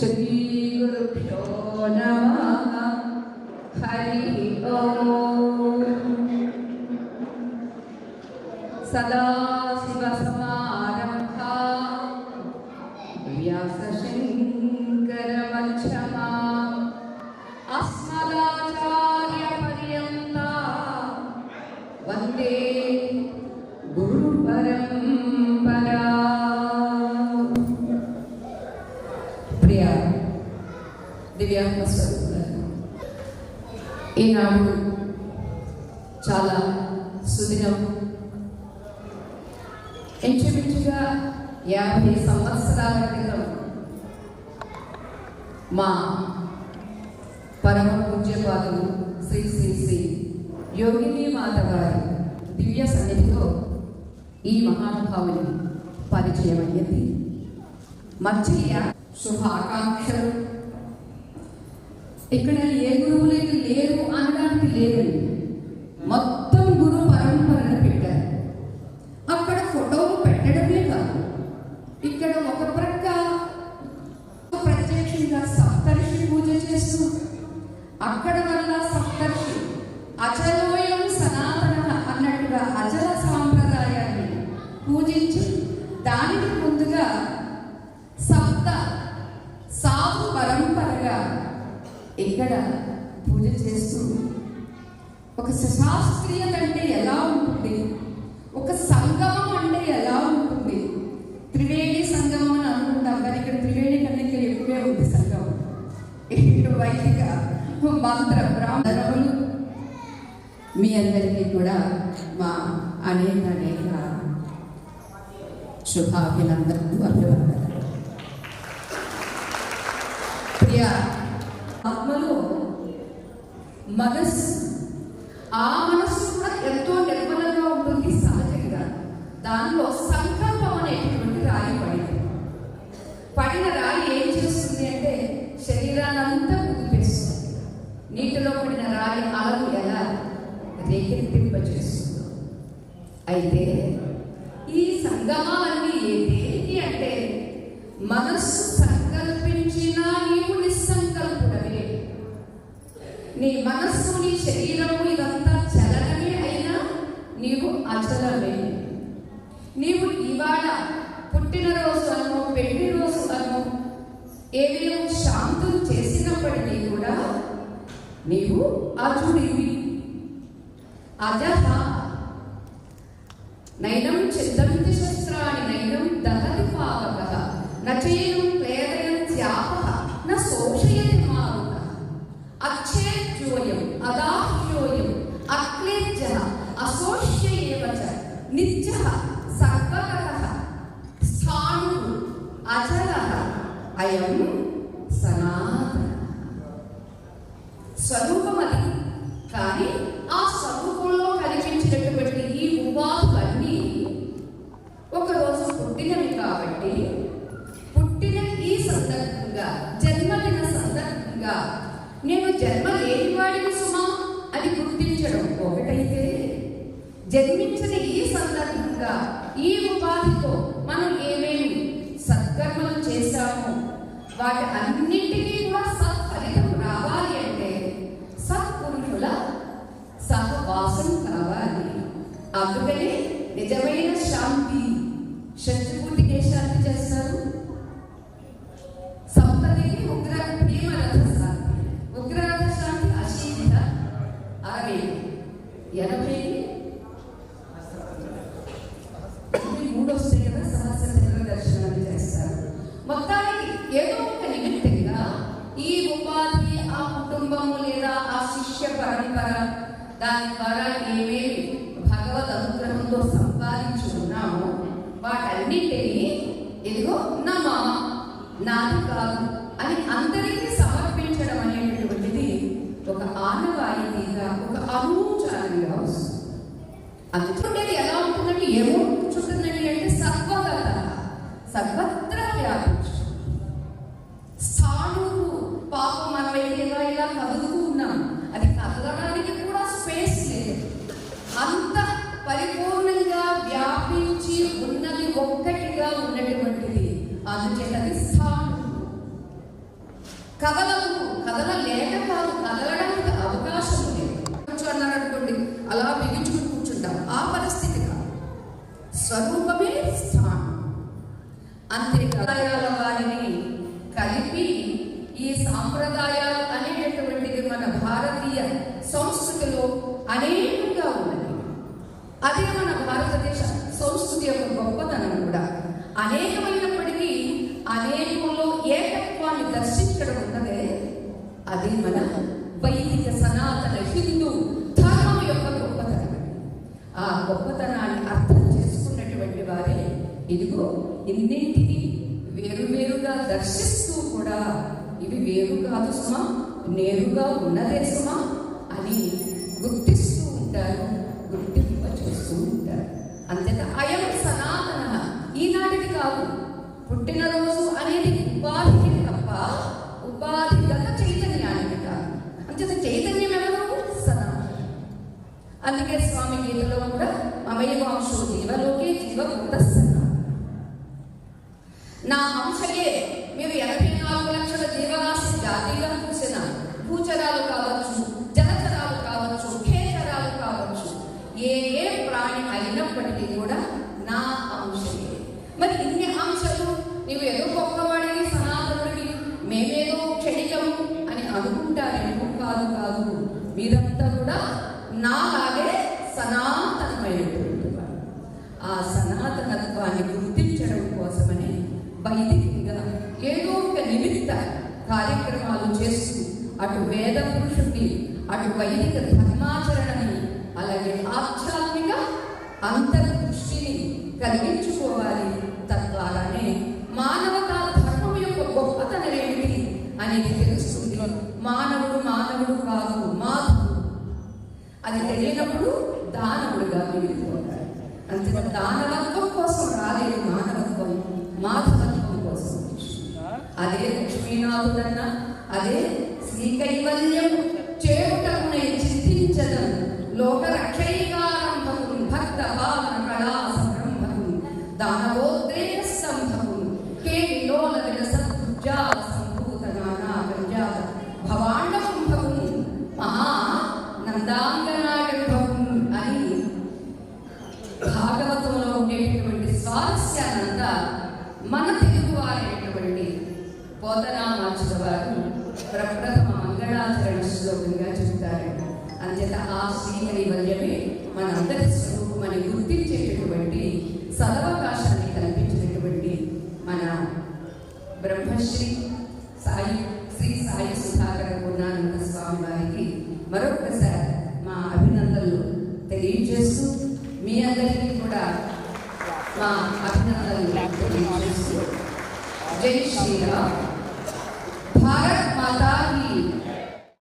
श्रीगुरुभ्यो नमः। हरि ओम। सदाशिवसमारम्भा व्यासशङ्करमध्यमाम् अस्मदाचार्यपर्यन्ता वन्दे गुरुपरम्परा। ప్రియ దివ్యాంగ స్వరూపులను, ఈనాడు చాలా సుదినం. ఇంచుమించుగా 50 సంవత్సరాల క్రితం మా పరమ పూజ్యపాదులు శ్రీ శ్రీ శ్రీ యోగిని మాత గారి దివ్య సన్నిధిలో ఈ మహానుభావుని పరిచయం అయ్యింది. మధ్య శుభాకాంక్షలు. ఇక్కడ ఏ గురువులకి లేరు అనడానికి లేదండి. మొత్తం గురు పరంపరను పెట్టారు. అక్కడ ఫోటోలు పెట్టడమే కాదు, ఇక్కడ ఒక ప్రక్క ప్రత్యక్షంగా సప్తర్షి పూజ చేస్తూ, అక్కడ వల్ల సప్తర్షి అచలోయం సనాతన అన్నట్టుగా అచల సాంప్రదాయాన్ని పూజించి దానికి ముందుగా సప్త సాధు పరంపరగా ఇక్కడ పూజ చేస్తూ, ఒక శాస్త్రీయత అంటే ఎలా ఉంటుంది, ఒక సంగమం అంటే ఎలా ఉంటుంది. త్రివేణి సంగమం అని అనుకుంటాం, కానీ ఇక్కడ త్రివేణి కన్నా ఇక్కడ ఎక్కువే ఉంది సంగమం. ఇటు వైదిక మంత్ర బ్రాహ్మణులు మీ అందరికీ కూడా మా అనేక శుభాభినందనలు, అభివందనలు. ప్రియ ఆత్మలో మనస్సు, ఆ మనస్సు కూడా ఎంతో నిర్మలంగా ఉంటుంది సహజంగా. దానిలో సంకల్పం అనేటువంటి రాయి పడిన రాయి ఏం చేస్తుంది అంటే శరీరాన్ని అంతా కుదిపేస్తుంది. నీటిలో పడిన రాయి అలలు ఎలా రేకెత్తింపజేస్తుంది. అయితే ఈ సంగమాలన్నీ దేనికి అంటే, మనస్సు సంకల్పించినా నీవు నిస్సంకల్పుడవే. నీ మనస్సు, నీ శరీరము ఇదంతా చలనమే అయినా నీవు అచలమే. నీవు ఇవాళ పుట్టినరోజు అను, పెళ్లి రోజు అను ఏవేవో శాంతులు చేసినప్పటికీ కూడా నీవు అజుడివి. అజహ నైనం ఛిద్దంతి శస్త్రాణి నైనం దహతి పావకః నచైనం క్లేదయం త్యాపః న శోషయతి మారుతః అచ్ఛేద్యోయం అదాహ్యోయం అక్లేజ్యః అశోష్య ఏవ చ నిత్యః సర్వగతః స్థాణుః అచలః అయం సనాతనః. స్వరూపం అది, కానీ ఆ స్వరూపంలో కనిపించినటువంటి ఈ ఉపాధులన్నీ ఒకరోజు పుట్టినవి కాబట్టి, పుట్టిన ఈ సందర్భంగా, జన్మదిన సందర్భంగా నేను జన్మ లేనివాడిని సుమా అని గుర్తించడం ఒకటైతే, జన్మించిన ఈ సందర్భంగా ఈ ఉపాధితో మనం ఏమేమి సత్కర్మలు చేశామో వాటి అన్నింటినీ కూడా సత్ఫలితం రావాలి అంటే సత్పురుషుల సహవాసం కావాలి. అందుకనే నిజమైన శాంతి, శత్రువుటికే శాంతి చేస్తారు. సప్తతికి ఉగ్ర భీమరథ శాంతి, ఉగ్రరథ శాంతి అశీత 60, 80 3 వస్తాయి కదా, సహస్ర చంద్ర దర్శనాన్ని చేస్తారు. మొత్తానికి ఏదో ఒక నిమిత్తంగా ఈ ఉపాధి, ఆ కుటుంబము లేదా ఆ శిష్య పరంపర, దాని ద్వారా ఏమేమి భగవద్ అనుగ్రహంతో సంపాదించుకున్నామో వాటన్నింటినీ ఇదిగో నమా, నాది కాదు అని అందరికీ సమర్పించడం అనేటటువంటిది ఒక ఆనవాయితీగా, ఒక అనూచారంగా సహజంగా వస్తుంది. అందుకుండేది ఎలా ఉంటుందంటే ఏమో కూర్చుంటుందండి అంటే సర్వగత, సర్వత్రా వ్యాపించు. స్థానువు పాపం మనం ఇలా కదులుతూ ఉన్నాం, అది కదలడానికి కూడా స్పేస్ లేదు. అంత పరిపూర్ణంగా వ్యాపించి ఉన్నది ఒక్కటిగా ఉన్నటువంటిది. అందుచేత అది స్థానం. కదలలేక కాదు, కదలడానికి అవకాశం లేదు. అన్నారు అనుకోండి, అలా బిగించుకుని కూర్చుంటాం, ఆ పరిస్థితి కాదు. స్వరూపమే స్థానం. అంతేకాయాల వారిని కలిపి ఈ సాంప్రదాయాలు అనేటటువంటిది మన భారతీయ సంస్కృతిలో అనేకంగా ఉన్నది. అదే మన భారతదేశ సంస్కృతి యొక్క గొప్పతనం కూడా. అనేకమైనప్పటికీ అనేకంలో ఏకత్వాన్ని దర్శించడం ఉన్నదే, అది మన వైదిక సనాతన హిందూ ధర్మం యొక్క గొప్పతనం. ఆ గొప్పతనాన్ని అర్థం చేసుకున్నటువంటి వారే ఇదిగో ఇన్నింటినీ వేరువేరుగా దర్శిస్తూ కూడా ఇవి వేరు కాదు సుమా, నేరుగా ఉన్నదే సుమా అని గుర్తిస్తూ ఉంటారు, గుర్తింప చేస్తూ ఉంటారు. అంతేత అయం సనాతన ఈనాటిది కాదు. పుట్టినరోజు అనేది ఉపాధికి తప్ప ఉపాధిగత చైతన్యానికి కాదు. అంతేత చైతన్యం ఎవరు? సనాతన. అందుకే స్వామి గీతలో కూడా మమైవాంశో జీవలోకే జీవభూతస్సన, నా అంశయే. మీరు 84 లక్షల జీవరాశి జాతీయుగా చూసిన భూచరాలు కావచ్చు, జలచరాలు కావచ్చు, ఖేచరాలు కావచ్చు, ఏ ప్రాణి అయినప్పటికీ కూడా నా అంశయే. మరి ఇన్ని అంశాలు నీవు ఏదో గొప్పవాడిని సనాతనుడికి, మేమేదో క్షణికము అని అనుకుంటారేమో. కాదు కాదు, మీరంతా కూడా నాలాగే సనాతనమైనటువంటి వారు. ఆ సనాతనత్వాన్ని గుర్తించడం కోసమని వైదికంగా ఏదో ఒక నిమిత్త కార్యక్రమాలు చేస్తూ అటు వేద పురుషుడిని, అటు వైదిక ధర్మాచరణని, అలాగే ఆధ్యాత్మిక అంతర్దృష్టిని కలిగించుకోవాలి. తద్వారానే మానవతా ధర్మం యొక్క గొప్పతనం ఏమిటి అనేది తెలుస్తుంది. మానవుడు మానవుడు కాదు, మాధవుడు. అది తెలియనప్పుడు దానవుడుగా మిగిలిపోతాడు. అంతే, దానవత్వం కోసం రాలేదు మానవత్వం, మాధవత్వం కోసం. అదే లక్ష్మీనాథుడన్న, అదే శ్రీకైవల్యం చేయుటకునే చింతించడం లోక రక్షైకారంభం భక్త భావన కళా సంరంభం దానవోద్రేక స్తంభం కే విలోల విలసద్భుజా సంభూత నానా గంజాత భవాండకుంభం మహా నందాంగనాగంభం అని భాగవతంలో ఉండేటటువంటి స్వారస్యానంతా మన తెలుగు వారైనటువంటి పోతనామాచుల వారు ప్రప్రథమ మంగళాచరణ శ్లోకంగా చెబుతారు. అంచేత ఆ శ్రీకైవల్యమే మనందరి స్వరూపమని గుర్తించేటటువంటి సదవకాశాన్ని కల్పించినటువంటి మన బ్రహ్మశ్రీ శ్రీ సాయి సుధాకర పూర్ణానంద స్వామి వారికి మరొకసారి మా అభినందనలు తెలియజేస్తూ, మీ అందరికీ కూడా మా అభినందనలు తెలియజేస్తూ, జై శ్రీరామ్, భారత్ మాతా కీ